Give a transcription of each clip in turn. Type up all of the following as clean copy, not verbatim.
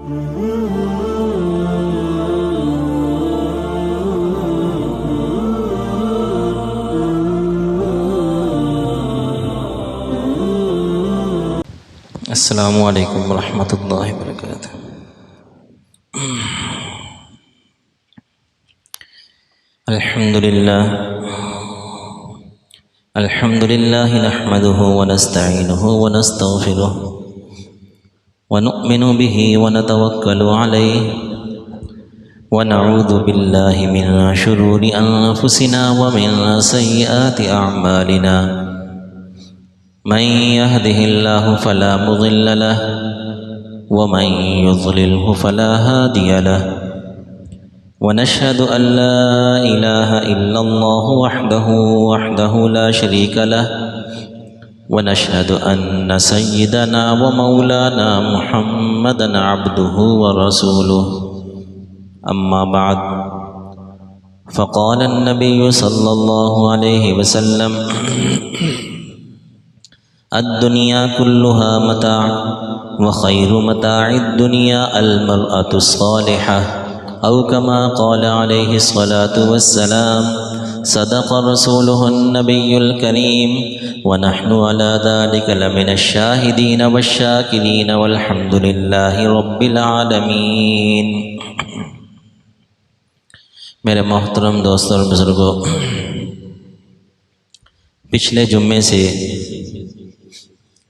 السلام علیکم ورحمۃ اللہ وبرکاتہ۔ الحمد للہ نحمده ونستعینه ونستغفره ونؤمن به ونتوکل علیہ ونعوذ باللہ من شرور انفسنا ومن سیئات اعمالنا، من يهده الله فلا مضل له ومن يضلله فلا هادي له، ونشهد أن لا إله إلا الله وحده لا شريك له، ونشهد أن سيدنا ومولانا محمدا عبده ورسوله، أما بعد فقال النبي صلى الله عليه وسلم: الدنيا كلها متاع وخير متاع الدنيا المرأة الصالحة، أو كما قال عليه الصلاة والسلام: صدق رسوله النبي الكريم، ونحن على ذلك لمن الشاهدين والشاكرين، والحمد لله رب العالمين۔ میرے محترم دوستوں اور بزرگوں، پچھلے جمعے سے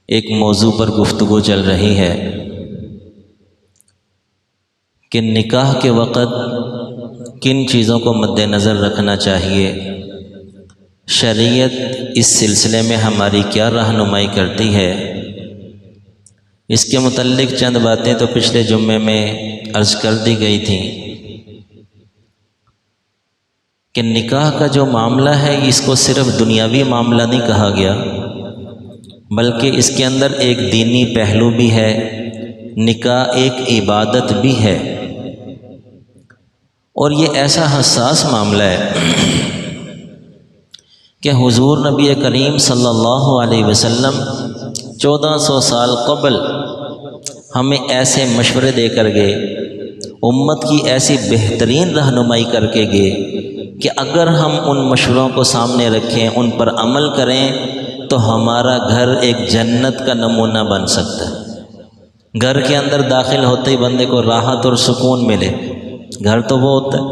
ایک موضوع پر گفتگو چل رہی ہے کہ نکاح کے وقت کن چیزوں کو مد نظر رکھنا چاہیے، شریعت اس سلسلے میں ہماری کیا رہنمائی کرتی ہے۔ اس کے متعلق چند باتیں تو پچھلے جمعے میں عرض کر دی گئی تھیں کہ نکاح کا جو معاملہ ہے اس کو صرف دنیاوی معاملہ نہیں کہا گیا، بلکہ اس کے اندر ایک دینی پہلو بھی ہے، نکاح ایک عبادت بھی ہے، اور یہ ایسا حساس معاملہ ہے کہ حضور نبی کریم صلی اللہ علیہ وسلم 1400 سال قبل ہمیں ایسے مشورے دے کر گئے، امت کی ایسی بہترین رہنمائی کر کے گئے کہ اگر ہم ان مشوروں کو سامنے رکھیں، ان پر عمل کریں تو ہمارا گھر ایک جنت کا نمونہ بن سکتا ہے۔ گھر کے اندر داخل ہوتے ہی بندے کو راحت اور سکون ملے۔ گھر تو وہ ہوتا ہے،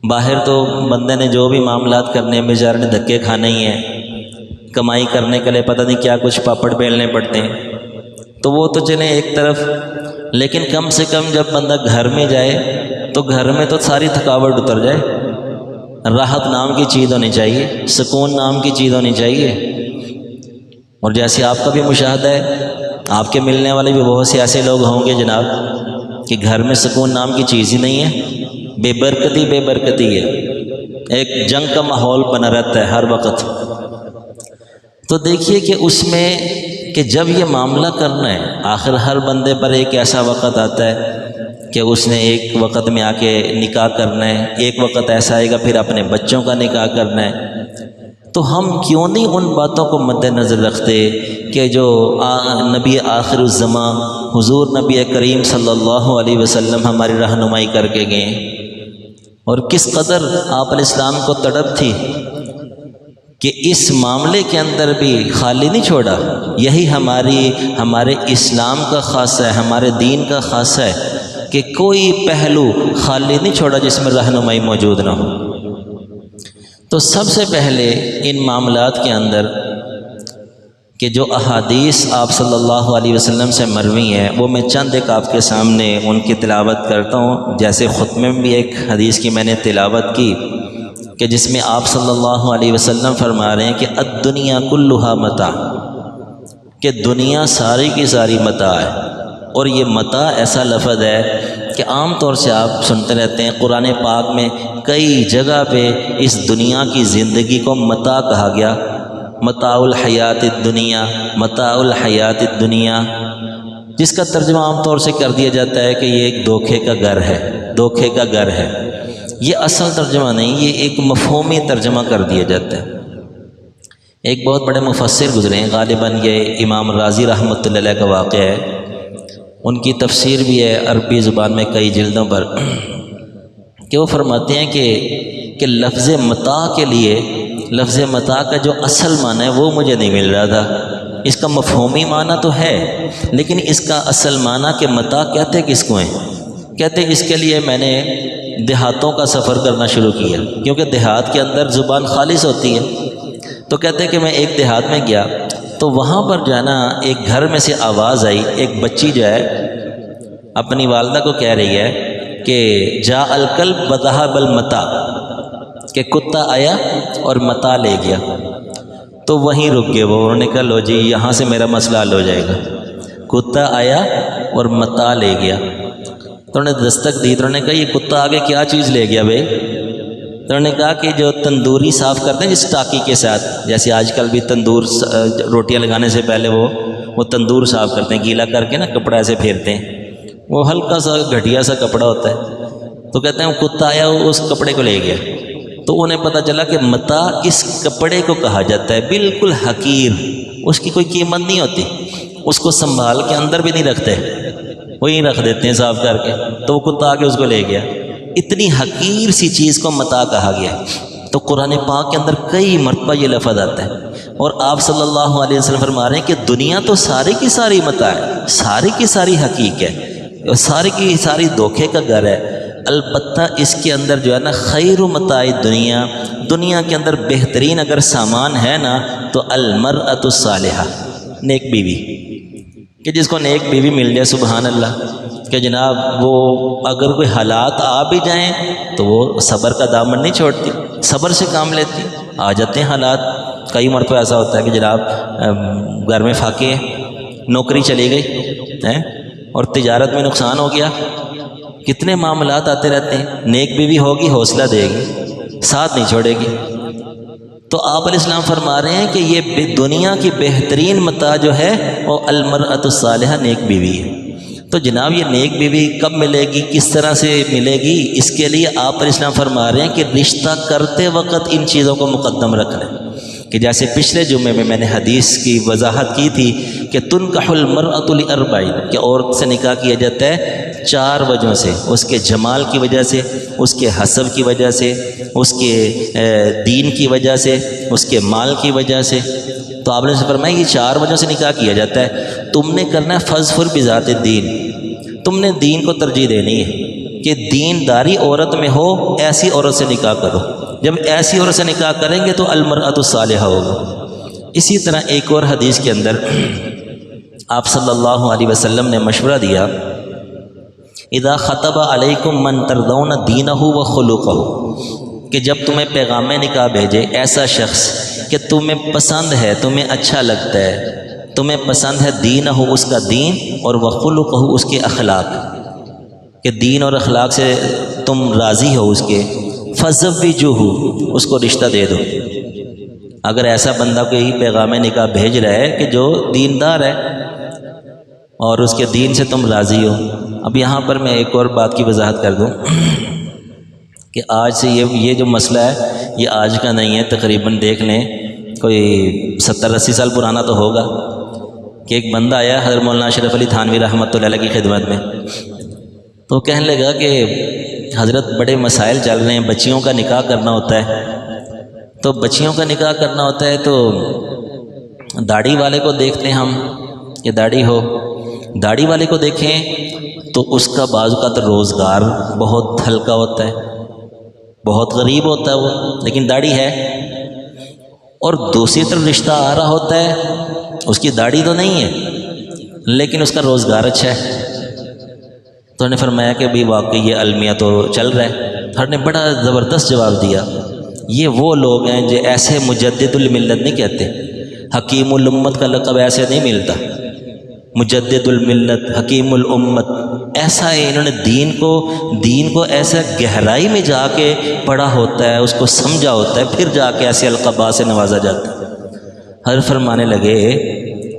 باہر تو بندے نے جو بھی معاملات کرنے ہیں، بیچارے نے دھکے کھانے ہی ہیں، کمائی کرنے کے لیے پتہ نہیں کیا کچھ پاپڑ بیلنے پڑتے ہیں، تو وہ تو چلیں ایک طرف، لیکن کم سے کم جب بندہ گھر میں جائے تو گھر میں تو ساری تھکاوٹ اتر جائے، راحت نام کی چیز ہونی چاہیے، سکون نام کی چیز ہونی چاہیے۔ اور جیسے آپ کا بھی مشاہدہ ہے، آپ کے ملنے والے بھی بہت سے ایسے لوگ ہوں گے جناب کہ گھر میں سکون نام کی چیز ہی نہیں ہے، بے برکتی ہے، ایک جنگ کا ماحول بنا رہتا ہے ہر وقت۔ تو دیکھیے کہ اس میں کہ جب یہ معاملہ کرنا ہے، آخر ہر بندے پر ایک ایسا وقت آتا ہے کہ اس نے ایک وقت میں آ کے نکاح کرنا ہے، ایک وقت ایسا آئے گا پھر اپنے بچوں کا نکاح کرنا ہے۔ تو ہم کیوں نہیں ان باتوں کو مد نظر رکھتے کہ جو نبی آخر الزمان حضور نبی کریم صلی اللہ علیہ وسلم ہماری رہنمائی کر کے گئے، اور کس قدر آپ علیہ السلام کو تڑپ تھی کہ اس معاملے کے اندر بھی خالی نہیں چھوڑا۔ یہی ہمارے اسلام کا خاصہ ہے، ہمارے دین کا خاصہ ہے کہ کوئی پہلو خالی نہیں چھوڑا جس میں رہنمائی موجود نہ ہو۔ تو سب سے پہلے ان معاملات کے اندر کہ جو احادیث آپ صلی اللہ علیہ وسلم سے مروی ہیں، وہ میں چند ایک آپ کے سامنے ان کی تلاوت کرتا ہوں۔ جیسے خطبے میں بھی ایک حدیث کی میں نے تلاوت کی کہ جس میں آپ صلی اللہ علیہ وسلم فرما رہے ہیں کہ الدنیا کلھا متاع، کہ دنیا ساری کی ساری متاع ہے۔ اور یہ متاع ایسا لفظ ہے کہ عام طور سے آپ سنتے رہتے ہیں، قرآن پاک میں کئی جگہ پہ اس دنیا کی زندگی کو متاع کہا گیا، متاع الحیات الدنیا، متاع الحیات الدنیا، جس کا ترجمہ عام طور سے کر دیا جاتا ہے کہ یہ ایک دھوکے کا گھر ہے، دھوکے کا گھر ہے۔ یہ اصل ترجمہ نہیں، یہ ایک مفہومی ترجمہ کر دیا جاتا ہے۔ ایک بہت بڑے مفسر گزرے ہیں، غالباً یہ امام راضی رحمۃ اللہ علیہ کا واقعہ ہے ان کی تفسیر بھی ہے عربی زبان میں کئی جلدوں پر، کہ وہ فرماتے ہیں کہ لفظ متاع کے لیے، لفظ متاع کا جو اصل معنی ہے وہ مجھے نہیں مل رہا تھا۔ اس کا مفہومی معنی تو ہے، لیکن اس کا اصل معنی کہ متاع کہتے کس کو ہیں؟ کہتے اس کے لیے میں نے دیہاتوں کا سفر کرنا شروع کیا، کیونکہ دیہات کے اندر زبان خالص ہوتی ہے۔ تو کہتے کہ میں ایک دیہات میں گیا تو وہاں پر جو ہے نا ایک گھر میں سے آواز آئی، ایک بچی جو ہے اپنی والدہ کو کہہ رہی ہے کہ جا الکلب وذهب المتاع، کہ کتا آیا اور متاع لے گیا۔ تو وہیں رک گئے وہ، انہوں نے کہا لو جی یہاں سے میرا مسئلہ حل ہو جائے گا، کتا آیا اور متاع لے گیا۔ تو انہوں نے دستک دی، تو انہوں نے کہا یہ کتا آگے کیا چیز لے گیا بھائی؟ تو انہوں نے کہا کہ جو تندوری صاف کرتے ہیں جس ٹاکی کے ساتھ، جیسے آج کل بھی تندور روٹیاں لگانے سے پہلے وہ تندور صاف کرتے ہیں، گیلا کر کے نا کپڑا ایسے پھیرتے ہیں، وہ ہلکا سا گھٹیا سا کپڑا ہوتا ہے۔ تو کہتے ہیں وہ کتا آیا وہ اس کپڑے کو لے گیا۔ تو انہیں پتہ چلا کہ متاع اس کپڑے کو کہا جاتا ہے، بالکل حقیر، اس کی کوئی قیمت نہیں ہوتی، اس کو سنبھال کے اندر بھی نہیں رکھتے، وہیں رکھ دیتے ہیں صاف کر کے۔ تو وہ کتا آ کے اس کو لے گیا، اتنی حقیر سی چیز کو متاع کہا گیا۔ تو قرآن پاک کے اندر کئی مرتبہ یہ لفظ آتا ہے، اور آپ صلی اللہ علیہ وسلم فرما رہے ہیں کہ دنیا تو ساری کی ساری متاع ہے، ساری کی ساری حقیق ہے، اور ساری کی ساری دھوکے کا گھر ہے، البتہ اس کے اندر جو ہے نا خیر متاع دنیا، دنیا کے اندر بہترین اگر سامان ہے نا تو المرأۃ الصالحہ، نیک بیوی، کہ جس کو نیک بیوی مل جائے، سبحان اللہ، کہ جناب وہ اگر کوئی حالات آ بھی جائیں تو وہ صبر کا دامن نہیں چھوڑتی، صبر سے کام لیتی۔ آ جاتے ہیں حالات، کئی مرتبہ ایسا ہوتا ہے کہ جناب گھر میں فاقے ہیں، نوکری چلی گئی اور تجارت میں نقصان ہو گیا، کتنے معاملات آتے رہتے ہیں، نیک بیوی ہوگی حوصلہ دے گی، ساتھ نہیں چھوڑے گی۔ تو آپ علیہ السلام فرما رہے ہیں کہ یہ دنیا کی بہترین متاع جو ہے وہ المرأۃ الصالحہ، نیک بیوی ہے۔ تو جناب یہ نیک بیوی کب ملے گی، کس طرح سے ملے گی، اس کے لیے آپ علیہ السلام فرما رہے ہیں کہ رشتہ کرتے وقت ان چیزوں کو مقدم رکھ لیں، کہ جیسے پچھلے جمعے میں نے حدیث کی وضاحت کی تھی کہ تنکح المرأۃ لاربع، کہ عورت سے نکاح کیا جاتا ہے 4 وجہوں سے، اس کے جمال کی وجہ سے، اس کے حسب کی وجہ سے، اس کے دین کی وجہ سے، اس کے مال کی وجہ سے۔ تو آپ نے فرمایا یہ 4 وجہوں سے نکاح کیا جاتا ہے، تم نے کرنا ہے فاظفر بذات الدین، تم نے دین کو ترجیح دینی ہے کہ دینداری عورت میں ہو، ایسی عورت سے نکاح کرو۔ جب ایسی عورت سے نکاح کریں گے تو المرأۃ الصالحہ ہوگا۔ اسی طرح ایک اور حدیث کے اندر آپ صلی اللہ علیہ وسلم نے مشورہ دیا، اذا خطب علیکم من ترضون دینہ وخلقہ، کہ جب تمہیں پیغام نکاح بھیجے ایسا شخص کہ تمہیں پسند ہے، تمہیں اچھا لگتا ہے، تمہیں پسند ہے دینہ اس کا دین اور وخلقہ اس کے اخلاق، کہ دین اور اخلاق سے تم راضی ہو اس کے، فزوجوہ اس کو رشتہ دے دو۔ اگر ایسا بندہ کوئی پیغام نکاح بھیج رہا ہے کہ جو دیندار ہے اور اس کے دین سے تم راضی ہو۔ اب یہاں پر میں ایک اور بات کی وضاحت کر دوں کہ آج سے یہ جو مسئلہ ہے یہ آج کا نہیں ہے، تقریباً دیکھ لیں کوئی 70-80 سال پرانا تو ہوگا، کہ ایک بندہ آیا حضرت مولانا اشرف علی تھانوی رحمۃ اللہ علیہ کی خدمت میں، تو کہنے لگا کہ حضرت بڑے مسائل چل رہے ہیں، بچیوں کا نکاح کرنا ہوتا ہے، تو بچیوں کا نکاح کرنا ہوتا ہے تو داڑھی والے کو دیکھتے ہیں ہم کہ داڑھی ہو، داڑھی والے کو دیکھیں تو اس کا بعض اوقات روزگار بہت ہلکا ہوتا ہے، بہت غریب ہوتا ہے وہ، لیکن داڑھی ہے، اور دوسری طرف رشتہ آ رہا ہوتا ہے، اس کی داڑھی تو نہیں ہے لیکن اس کا روزگار اچھا ہے۔ تو انہوں نے فرمایا کہ بھی واقعی یہ المیہ تو چل رہا ہے۔ ہر نے بڑا زبردست جواب دیا، یہ وہ لوگ ہیں جو ایسے مجدد الملت نہیں کہتے، حکیم الامت کا لقب ایسے نہیں ملتا، مجدد الملت، حکیم الامت، ایسا ہے، انہوں نے دین کو ایسا گہرائی میں جا کے پڑھا ہوتا ہے، اس کو سمجھا ہوتا ہے، پھر جا کے ایسے القابات سے نوازا جاتا ہے۔ حضرت فرمانے لگے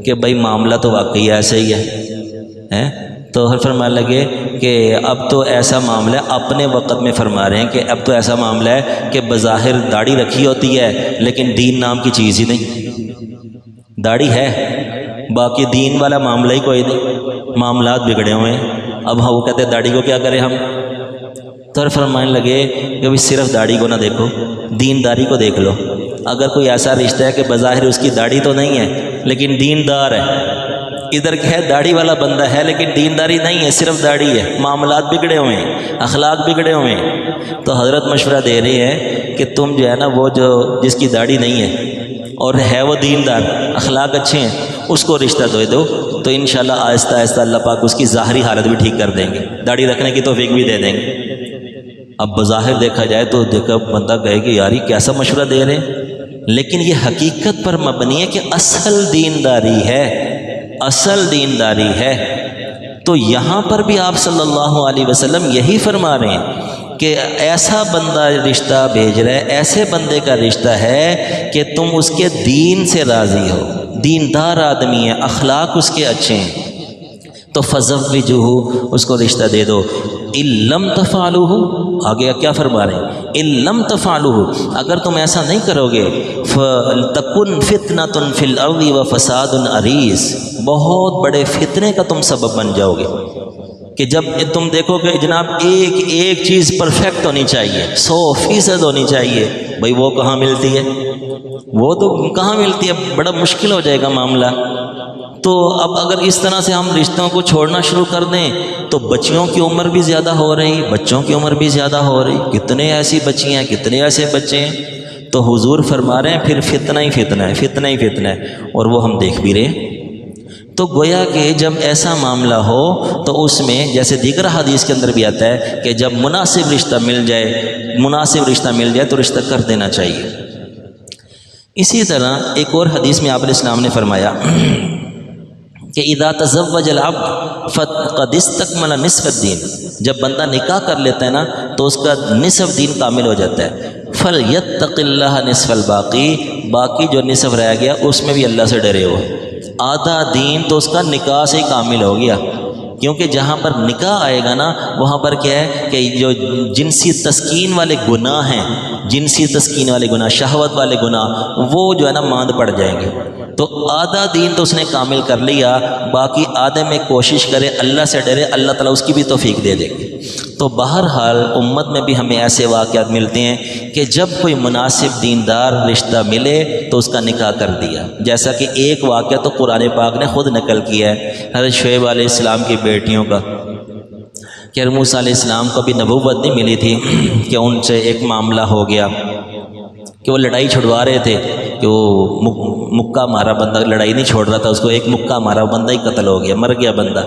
کہ بھائی معاملہ تو واقعی ایسا ہی ہے، تو حضرت فرمانے لگے کہ اب تو ایسا معاملہ ہے، اپنے وقت میں فرما رہے ہیں کہ اب تو ایسا معاملہ ہے کہ بظاہر داڑھی رکھی ہوتی ہے لیکن دین نام کی چیز ہی نہیں، داڑھی ہے باقی دین والا معاملہ ہی کوئی نہیں۔ معاملات بگڑے ہوئے ہیں. اب ہاں وہ کہتے ہیں داڑھی کو کیا کریں ہم؟ تو فرمانے لگے کہ بھائی صرف داڑھی کو نہ دیکھو، دینداری کو دیکھ لو. اگر کوئی ایسا رشتہ ہے کہ بظاہر اس کی داڑھی تو نہیں ہے لیکن دیندار ہے، ادھر ہے داڑھی والا بندہ ہے لیکن دینداری نہیں ہے، صرف داڑھی ہے، معاملات بگڑے ہوئے ہیں، اخلاق بگڑے ہوئے ہیں، تو حضرت مشورہ دے رہی ہے کہ تم جو ہے نا وہ جو جس کی داڑھی نہیں ہے اور ہے وہ دیندار، اخلاق اچھے ہیں، اس کو رشتہ دے دو تو انشاءاللہ آہستہ آہستہ اللہ پاک اس کی ظاہری حالت بھی ٹھیک کر دیں گے، داڑھی رکھنے کی توفیق بھی دے دیں گے. اب بظاہر دیکھا جائے تو دیکھا بندہ کہے کہ یار یہ کیسا مشورہ دے رہے ہیں، لیکن یہ حقیقت پر مبنی ہے کہ اصل دینداری ہے، اصل دینداری ہے. تو یہاں پر بھی آپ صلی اللہ علیہ وسلم یہی فرما رہے ہیں کہ ایسا بندہ رشتہ بھیج رہا ہے، ایسے بندے کا رشتہ ہے کہ تم اس کے دین سے راضی ہو، دیندار آدمی ہے، اخلاق اس کے اچھے ہیں، تو فزوجوہ اس کو رشتہ دے دو. ان لم تفعلوہ، آگے کیا فرما رہے ہیں؟ ان لم تفعلوہ، اگر تم ایسا نہیں کرو گے فَتَكُنْ فِتْنَةٌ فِي الْأَرْضِ وَفَسَادٌ عَرِيضٌ، بہت بڑے فتنے کا تم سبب بن جاؤ گے. کہ جب تم دیکھو کہ جناب ایک چیز پرفیکٹ ہونی چاہیے، 100% ہونی چاہیے، بھائی وہ کہاں ملتی ہے؟ وہ تو کہاں ملتی ہے؟ بڑا مشکل ہو جائے گا معاملہ. تو اب اگر اس طرح سے ہم رشتوں کو چھوڑنا شروع کر دیں تو بچیوں کی عمر بھی زیادہ ہو رہی، بچوں کی عمر بھی زیادہ ہو رہی، کتنے ایسی بچیاں ہیں، کتنے ایسے بچے ہیں. تو حضور فرما رہے ہیں پھر فتنہ ہی فتنہ ہے، فتنہ ہی فتنہ ہے، اور وہ ہم دیکھ بھی رہے ہیں. تو گویا کہ جب ایسا معاملہ ہو تو اس میں جیسے دیگر حدیث کے اندر بھی آتا ہے کہ جب مناسب رشتہ مل جائے تو رشتہ کر دینا چاہیے. اسی طرح ایک اور حدیث میں آپ علیہ السلام نے فرمایا کہ اذا تزوج العبد فقد استكمل نصف الدین، جب بندہ نکاح کر لیتا ہے نا تو اس کا نصف دین کامل ہو جاتا ہے. فلیتق اللہ نصف الباقی، باقی جو نصف رہ گیا اس میں بھی اللہ سے ڈرے ہو. آدھا دین تو اس کا نکاح سے ہی کامل ہو گیا، کیونکہ جہاں پر نکاح آئے گا نا وہاں پر کیا ہے کہ جو جنسی تسکین والے گناہ ہیں، جنسی تسکین والے گناہ، شہوت والے گناہ، وہ جو ہے نا ماند پڑ جائیں گے. تو آدھا دین تو اس نے کامل کر لیا، باقی آدھے میں کوشش کرے، اللہ سے ڈرے، اللہ تعالیٰ اس کی بھی توفیق دے دے گی. تو بہرحال امت میں بھی ہمیں ایسے واقعات ملتے ہیں کہ جب کوئی مناسب دیندار رشتہ ملے تو اس کا نکاح کر دیا. جیسا کہ ایک واقعہ تو قرآن پاک نے خود نقل کیا ہے حضرت شعیب علیہ السلام کی بیٹیوں کا، کہ موسیٰ علیہ السلام کو بھی نبوت نہیں ملی تھی کہ ان سے ایک معاملہ ہو گیا کہ وہ لڑائی چھڑوا رہے تھے، کہ وہ مکہ مارا بندہ لڑائی نہیں چھوڑ رہا تھا، اس کو ایک مکہ مارا، بندہ ہی قتل ہو گیا، مر گیا بندہ.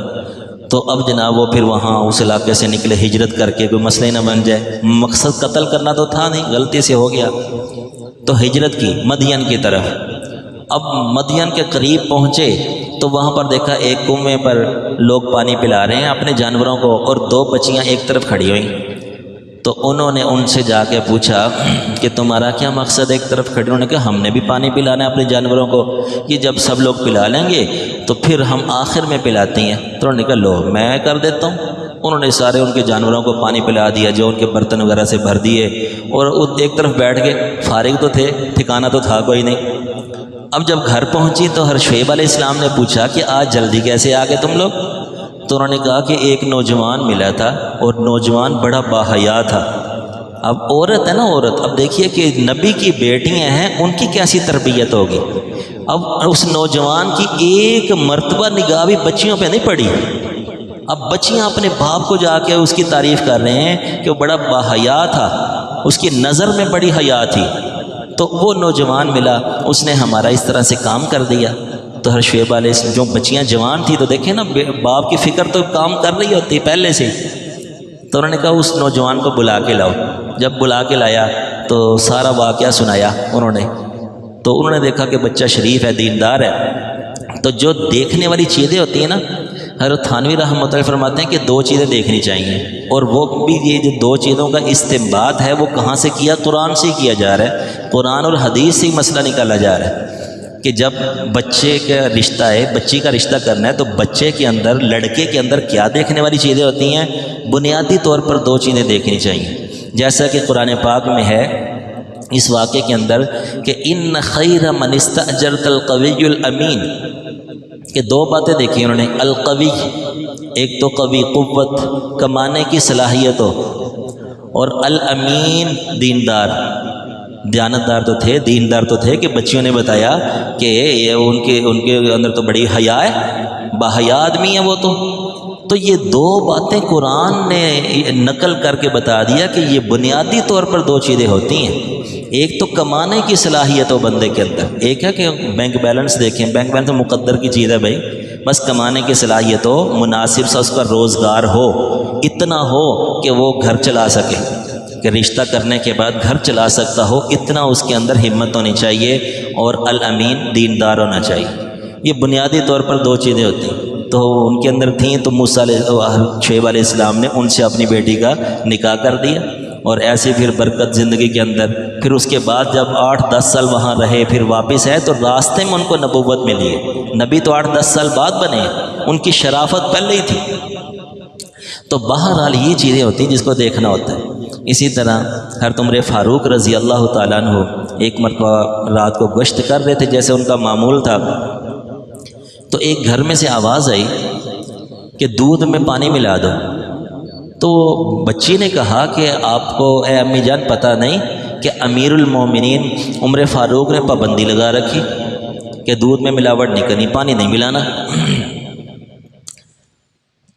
تو اب جناب وہ پھر وہاں اس علاقے سے نکلے ہجرت کر کے، کوئی مسئلہ نہ بن جائے، مقصد قتل کرنا تو تھا نہیں، غلطی سے ہو گیا، تو ہجرت کی مدین کی طرف. اب مدین کے قریب پہنچے تو وہاں پر دیکھا ایک کنویں پر لوگ پانی پلا رہے ہیں اپنے جانوروں کو، اور 2 بچیاں ایک طرف کھڑی ہوئیں. تو انہوں نے ان سے جا کے پوچھا کہ تمہارا کیا مقصد ایک طرف کھڑے؟ انہوں نے کہا ہم نے بھی پانی پلانا ہے اپنے جانوروں کو، کہ جب سب لوگ پلا لیں گے تو پھر ہم آخر میں پلاتے ہیں. تو انہوں نے کہا لو میں کر دیتا ہوں. انہوں نے سارے ان کے جانوروں کو پانی پلا دیا، جو ان کے برتن وغیرہ سے بھر دیے، اور ایک طرف بیٹھ کے فارغ تو تھے، ٹھکانہ تو تھا کوئی نہیں. اب جب گھر پہنچی تو حضرت شعیب علیہ السلام نے پوچھا کہ آج جلدی کیسے آ گئے تم لوگ؟ تو انہوں نے کہا کہ ایک نوجوان ملا تھا اور نوجوان بڑا باحیا تھا. اب عورت ہے نا عورت، اب دیکھیے کہ نبی کی بیٹیاں ہیں، ان کی کیسی تربیت ہوگی. اب اس نوجوان کی ایک مرتبہ نگاہ بھی بچیوں پہ نہیں پڑی. اب بچیاں اپنے باپ کو جا کے اس کی تعریف کر رہے ہیں کہ وہ بڑا باحیا تھا، اس کی نظر میں بڑی حیا تھی. تو وہ نوجوان ملا، اس نے ہمارا اس طرح سے کام کر دیا. تو حضرت شعیب علیہ السلام، جو بچیاں جوان تھی تو دیکھیں نا باپ کی فکر تو کام کر رہی ہوتی پہلے سے. تو انہوں نے کہا اس نوجوان کو بلا کے لاؤ. جب بلا کے لایا تو سارا واقعہ سنایا انہوں نے. تو انہوں نے دیکھا کہ بچہ شریف ہے، دیندار ہے. تو جو دیکھنے والی چیزیں ہوتی ہیں نا، حضرت تھانوی رحمۃ اللہ فرماتے ہیں کہ 2 چیزیں دیکھنی چاہیے، اور وہ بھی یہ جو 2 چیزوں کا استنباط ہے وہ کہاں سے کیا؟ قرآن سے کیا جا رہا ہے، قرآن اور حدیث سے ہی مسئلہ نکالا جا رہا ہے. کہ جب بچے کا رشتہ ہے، بچی کا رشتہ کرنا ہے، تو بچے کے اندر، لڑکے کے اندر کیا دیکھنے والی چیزیں ہوتی ہیں؟ بنیادی طور پر 2 چیزیں دیکھنی چاہیے. جیسا کہ قرآن پاک میں ہے اس واقعے کے اندر کہ ان خیر من استاجرت القوی الامین، کہ دو باتیں دیکھی انہوں نے، القوی، ایک تو قوی قوت کمانے کی صلاحیت ہو، اور الامین دیندار، دیانتدار تو تھے، دیندار تو تھے، کہ بچیوں نے بتایا کہ یہ ان کے اندر تو بڑی حیا ہے، باحیا آدمی ہے وہ تو یہ دو باتیں قرآن نے نقل کر کے بتا دیا کہ یہ بنیادی طور پر دو چیزیں ہوتی ہیں، ایک تو کمانے کی صلاحیت ہو بندے کے اندر، ایک ہے کہ بینک بیلنس دیکھیں، بینک بیلنس مقدر کی چیز ہے بھائی، بس کمانے کی صلاحیت ہو، مناسب سا اس کا روزگار ہو، اتنا ہو کہ وہ گھر چلا سکے، کہ رشتہ کرنے کے بعد گھر چلا سکتا ہو، اتنا اس کے اندر ہمت ہونی چاہیے، اور الامین دیندار ہونا چاہیے۔ یہ بنیادی طور پر دو چیزیں ہوتی ہیں، تو ان کے اندر تھیں، تو موسیٰ شعیب علیہ السلام نے ان سے اپنی بیٹی کا نکاح کر دیا، اور ایسے پھر برکت زندگی کے اندر۔ پھر اس کے بعد جب 8-10 سال وہاں رہے، پھر واپس آئے، تو راستے میں ان کو نبوت ملی ہے، نبی تو 8-10 سال بعد بنے، ان کی شرافت پہلے ہی تھی۔ تو بہرحال یہ چیزیں ہوتی ہیں جس کو دیکھنا ہوتا ہے۔ اسی طرح حضرت عمر فاروق رضی اللہ تعالیٰ عنہ ایک مرتبہ رات کو گشت کر رہے تھے، جیسے ان کا معمول تھا، تو ایک گھر میں سے آواز آئی کہ دودھ میں پانی ملا دو۔ تو بچی نے کہا کہ آپ کو اے امی جان پتہ نہیں کہ امیر المومنین عمر فاروق نے پابندی لگا رکھی کہ دودھ میں ملاوٹ نہیں کرنی، پانی نہیں ملانا۔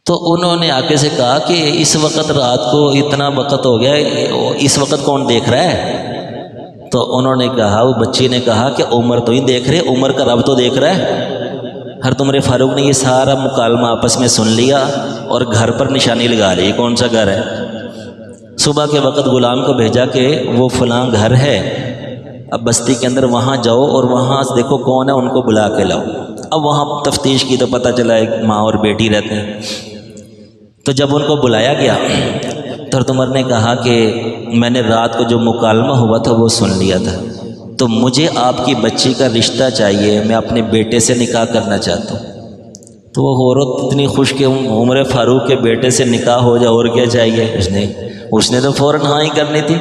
تو انہوں نے آگے سے کہا کہ اس وقت رات کو اتنا وقت ہو گیا، اس وقت کون دیکھ رہا ہے؟ تو انہوں نے کہا، وہ بچی نے کہا کہ عمر تو ہی دیکھ رہے، عمر کا رب تو دیکھ رہا ہے۔ حضرت عمر فاروق نے یہ سارا مکالمہ آپس میں سن لیا اور گھر پر نشانی لگا لی، کون سا گھر ہے؟ صبح کے وقت غلام کو بھیجا کہ وہ فلاں گھر ہے، اب بستی کے اندر وہاں جاؤ اور وہاں دیکھو کون ہے، ان کو بلا کے لاؤ۔ اب وہاں تفتیش کی تو پتہ چلا ایک ماں اور بیٹی رہتے ہیں۔ تو جب ان کو بلایا گیا تو حضرت عمر نے کہا کہ میں نے رات کو جو مکالمہ ہوا تھا وہ سن لیا تھا، تو مجھے آپ کی بچی کا رشتہ چاہیے، میں اپنے بیٹے سے نکاح کرنا چاہتا ہوں۔ تو وہ عورت اتنی خوش کہ عمر فاروق کے بیٹے سے نکاح ہو جائے، اور کیا چاہیے اس نے تو فوراً ہاں ہی کرنی تھی۔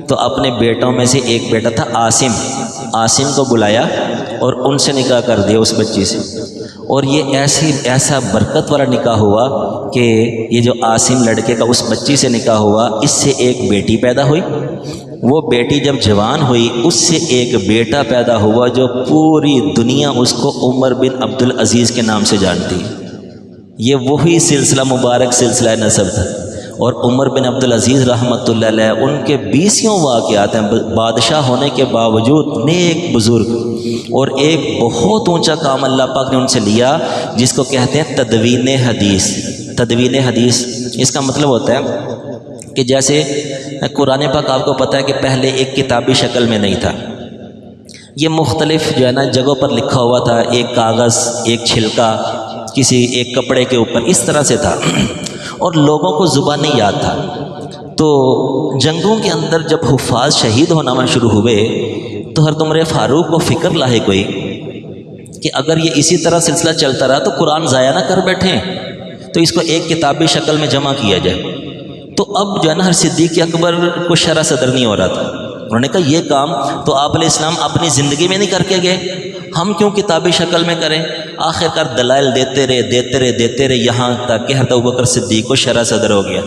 تو اپنے بیٹوں میں سے ایک بیٹا تھا عاصم کو بلایا اور ان سے نکاح کر دیا اس بچی سے، اور یہ ایسا برکت والا نکاح ہوا کہ یہ جو عاصم لڑکے کا اس بچی سے نکاح ہوا، اس سے ایک بیٹی پیدا ہوئی، وہ بیٹی جب جوان ہوئی اس سے ایک بیٹا پیدا ہوا جو پوری دنیا اس کو عمر بن عبدالعزیز کے نام سے جانتی ہے۔ یہ وہی سلسلہ مبارک سلسلہ نسب تھا، اور عمر بن عبدالعزیز رحمۃ اللہ علیہ ان کے 20 واقعات ہیں، بادشاہ ہونے کے باوجود نیک بزرگ، اور ایک بہت اونچا کام اللہ پاک نے ان سے لیا جس کو کہتے ہیں تدوین حدیث۔ تدوین حدیث اس کا مطلب ہوتا ہے کہ جیسے قرآن پاک آپ کو پتہ ہے کہ پہلے ایک کتابی شکل میں نہیں تھا، یہ مختلف جو ہے نا جگہوں پر لکھا ہوا تھا، ایک کاغذ، ایک چھلکا، کسی ایک کپڑے کے اوپر، اس طرح سے تھا، اور لوگوں کو زبان نہیں یاد تھا۔ تو جنگوں کے اندر جب حفاظ شہید ہونا شروع ہوئے تو حضرت عمر فاروق کو فکر لاحق ہوئی کہ اگر یہ اسی طرح سلسلہ چلتا رہا تو قرآن ضائع نہ کر بیٹھیں، تو اس کو ایک کتابی شکل میں جمع کیا جائے۔ تو اب جو ہے نا صدیق اکبر کو شرح صدر نہیں ہو رہا تھا، انہوں نے کہا یہ کام تو آپ علیہ السلام اپنی زندگی میں نہیں کر کے گئے، ہم کیوں کتابی شکل میں کریں؟ آخر کار دلائل دیتے رہے یہاں تک کہ حضرت ابوبکر صدیق کو شرح صدر ہو گیا۔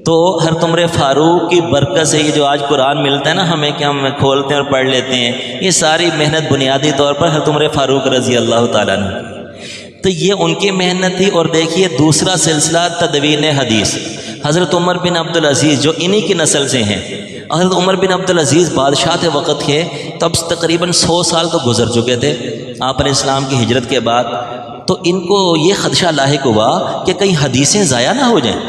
تو حضرت عمر فاروق کی برکت سے یہ جو آج قرآن ملتا ہے نا ہمیں کہ ہم کھولتے ہیں اور پڑھ لیتے ہیں، یہ ساری محنت بنیادی طور پر حضرت عمر فاروق رضی اللہ تعالیٰ عنہ، تو یہ ان کی محنت تھی۔ اور دیکھیے دوسرا سلسلہ تدوین حدیث، حضرت عمر بن عبدالعزیز جو انہی کی نسل سے ہیں، حضرت عمر بن عبدالعزیز بادشاہ وقت کے تب تقریباً 100 سال تو گزر چکے تھے آپ علیہ السلام کی ہجرت کے بعد، تو ان کو یہ خدشہ لاحق ہوا کہ کہیں حدیثیں ضائع نہ ہو جائیں۔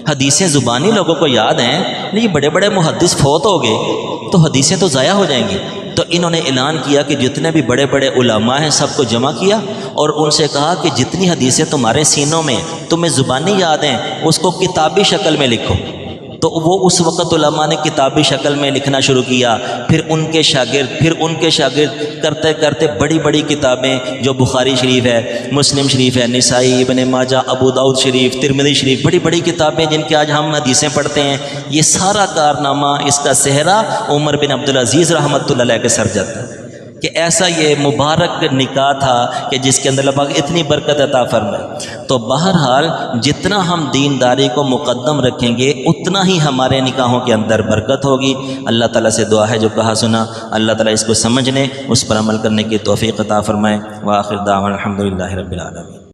حدیثیں زبانی لوگوں کو یاد ہیں، لیکن یہ بڑے بڑے محدث فوت ہو گئے تو حدیثیں تو ضائع ہو جائیں گی۔ تو انہوں نے اعلان کیا کہ جتنے بھی بڑے بڑے علماء ہیں سب کو جمع کیا اور ان سے کہا کہ جتنی حدیثیں تمہارے سینوں میں تمہیں زبانی یاد ہیں اس کو کتابی شکل میں لکھو۔ تو وہ اس وقت علماء نے کتابی شکل میں لکھنا شروع کیا، پھر ان کے شاگرد کرتے کرتے بڑی بڑی کتابیں جو بخاری شریف ہے، مسلم شریف ہے، نسائی، ابن ماجہ، ابو داؤد شریف، ترمذی شریف، بڑی بڑی کتابیں جن کے آج ہم حدیثیں پڑھتے ہیں، یہ سارا کارنامہ اس کا صحرا عمر بن عبدالعزیز رحمۃ اللہ علیہ کے سر جاتا ہے۔ کہ ایسا یہ مبارک نکاح تھا کہ جس کے اندر اللہ پاک اتنی برکت عطا فرمائے۔ تو بہرحال جتنا ہم دینداری کو مقدم رکھیں گے اتنا ہی ہمارے نکاحوں کے اندر برکت ہوگی۔ اللہ تعالیٰ سے دعا ہے جو کہا سنا اللہ تعالیٰ اس کو سمجھنے، اس پر عمل کرنے کی توفیق عطا فرمائے۔ وآخر دعوانا الحمدللہ رب العالمین۔